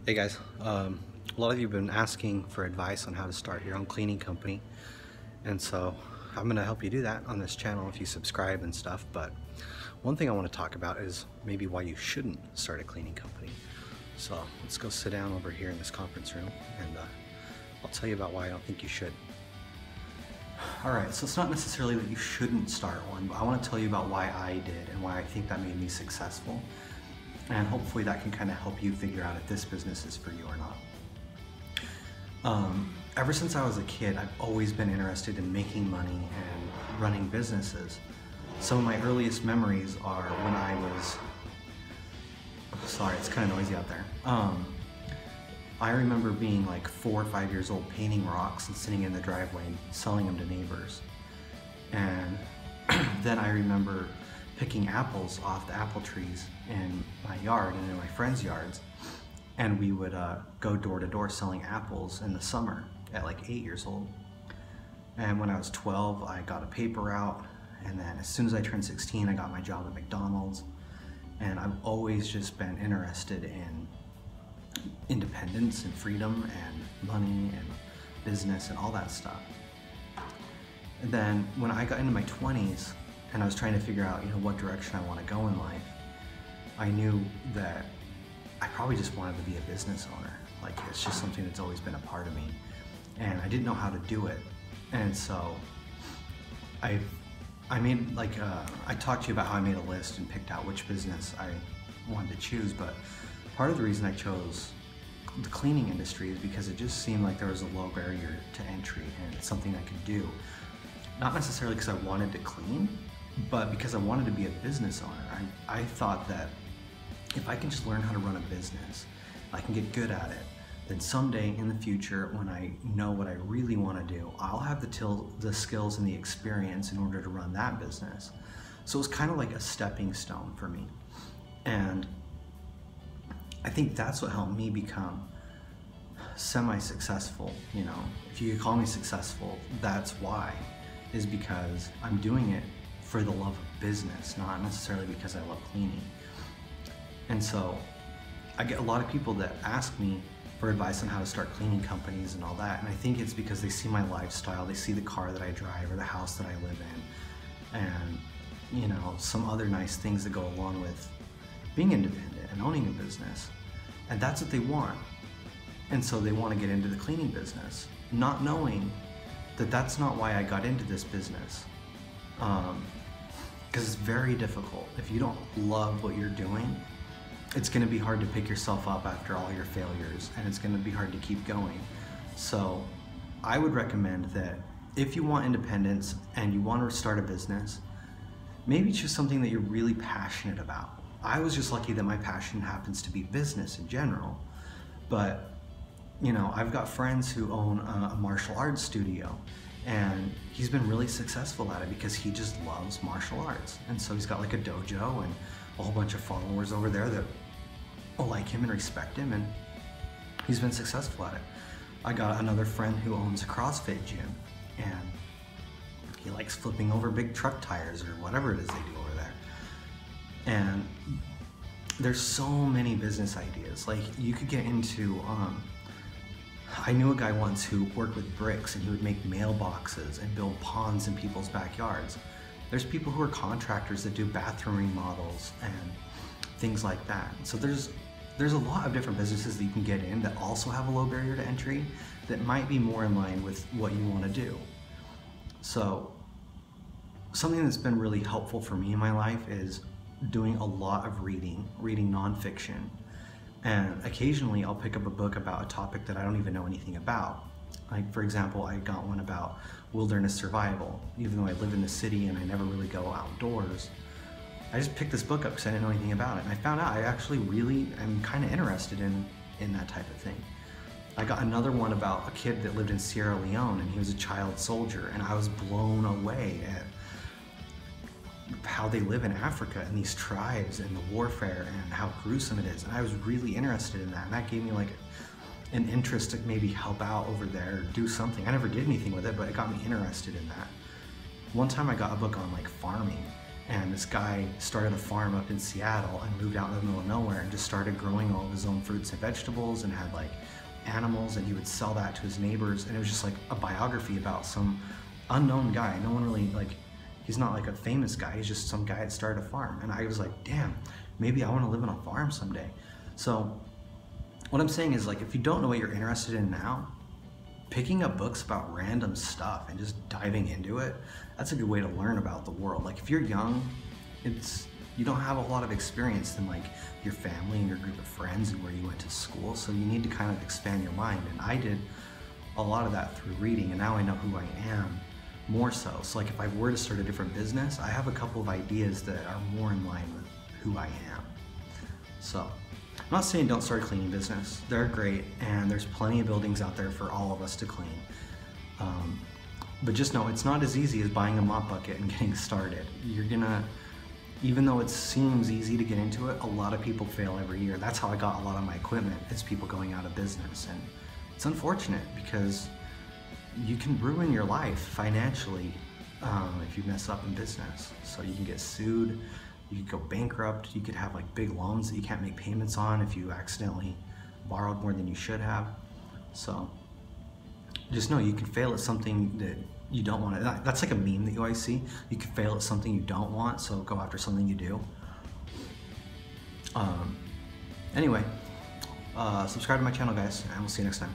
Hey guys, a lot of you have been asking for advice on how to start your own cleaning company, and so I'm going to help you do that on this channel if you subscribe and stuff. But one thing I want to talk about is maybe why you shouldn't start a cleaning company. So let's go sit down over here in this conference room, and I'll tell you about why I don't think you should. Alright, so it's not necessarily that you shouldn't start one, but I want to tell you about why I did and why I think that made me successful. And hopefully that can kind of help you figure out if this business is for you or not. Ever since I was a kid, I've always been interested in making money and running businesses. Some of my earliest memories are when I was, sorry, it's kind of noisy out there. I remember being like 4 or 5 years old painting rocks and sitting in the driveway and selling them to neighbors. And then I remember picking apples off the apple trees in my yard and in my friends' yards, and we would go door to door selling apples in the summer at like 8 years old. And when I was 12, I got a paper route, and then as soon as I turned 16, I got my job at McDonald's. And I've always just been interested in independence and freedom and money and business and all that stuff. And then when I got into my 20s and I was trying to figure out, what direction I want to go in life, I knew that I probably just wanted to be a business owner. Like, it's just something that's always been a part of me, and I didn't know how to do it. And so I made I talked to you about how I made a list and picked out which business I wanted to choose, but part of the reason I chose the cleaning industry is because it just seemed like there was a low barrier to entry and it's something I could do. Not necessarily because I wanted to clean, but because I wanted to be a business owner. I thought that if I can just learn how to run a business, I can get good at it, then someday in the future, when I know what I really want to do, I'll have the skills and the experience in order to run that business. So it was kind of like a stepping stone for me. And I think that's what helped me become semi-successful. If you could call me successful, that's why, is because I'm doing it for the love of business, not necessarily because I love cleaning. And so I get a lot of people that ask me for advice on how to start cleaning companies and all that, and I think it's because they see my lifestyle, they see the car that I drive or the house that I live in, and some other nice things that go along with being independent and owning a business, and that's what they want. And so they want to get into the cleaning business, not knowing that that's not why I got into this business. Because it's very difficult. If you don't love what you're doing, it's going to be hard to pick yourself up after all your failures, and it's going to be hard to keep going. So I would recommend that if you want independence and you want to start a business, maybe choose something that you're really passionate about. I was just lucky that my passion happens to be business in general, but I've got friends who own a martial arts studio, and he's been really successful at it because he just loves martial arts. And so he's got like a dojo and a whole bunch of followers over there that like him and respect him, and he's been successful at it. I got another friend who owns a CrossFit gym, and he likes flipping over big truck tires or whatever it is they do over there. And there's so many business ideas. Like, you could get into, I knew a guy once who worked with bricks, and he would make mailboxes and build ponds in people's backyards. There's people who are contractors that do bathroom remodels and things like that. So there's a lot of different businesses that you can get in that also have a low barrier to entry that might be more in line with what you want to do. So something that's been really helpful for me in my life is doing a lot of reading nonfiction. And occasionally I'll pick up a book about a topic that I don't even know anything about. Like, for example, I got one about wilderness survival. Even though I live in the city and I never really go outdoors, I just picked this book up because I didn't know anything about it. And I found out I actually really am kind of interested in that type of thing. I got another one about a kid that lived in Sierra Leone, and he was a child soldier, and I was blown away at how they live in Africa and these tribes and the warfare and how gruesome it is. And I was really interested in that, and that gave me like an interest to maybe help out over there, do something. I never did anything with it, but it got me interested in that. One time I got a book on like farming, And this guy started a farm up in Seattle and moved out in the middle of nowhere and just started growing all of his own fruits and vegetables and had like animals, and he would sell that to his neighbors. And it was just like a biography about some unknown guy. No one really, like, he's not like a famous guy, he's just some guy that started a farm. And I was like, damn, maybe I want to live on a farm someday. So what I'm saying is, like, if you don't know what you're interested in now, picking up books about random stuff and just diving into it, that's a good way to learn about the world. Like, if you're young, you don't have a lot of experience in like your family and your group of friends and where you went to school, so you need to kind of expand your mind. And I did a lot of that through reading, and now I know who I am more so. So like, if I were to start a different business, I have a couple of ideas that are more in line with who I am. So I'm not saying don't start a cleaning business. They're great, and there's plenty of buildings out there for all of us to clean. But just know it's not as easy as buying a mop bucket and getting started. Even though it seems easy to get into it, a lot of people fail every year. That's how I got a lot of my equipment, is people going out of business. And it's unfortunate because you can ruin your life financially if you mess up in business. So you can get sued, you could go bankrupt, you could have like big loans that you can't make payments on if you accidentally borrowed more than you should have. So just know you can fail at something that you don't want to. That's like a meme that you always see. You can fail at something you don't want, so go after something you do. Anyway, subscribe to my channel, guys, and we'll see you next time.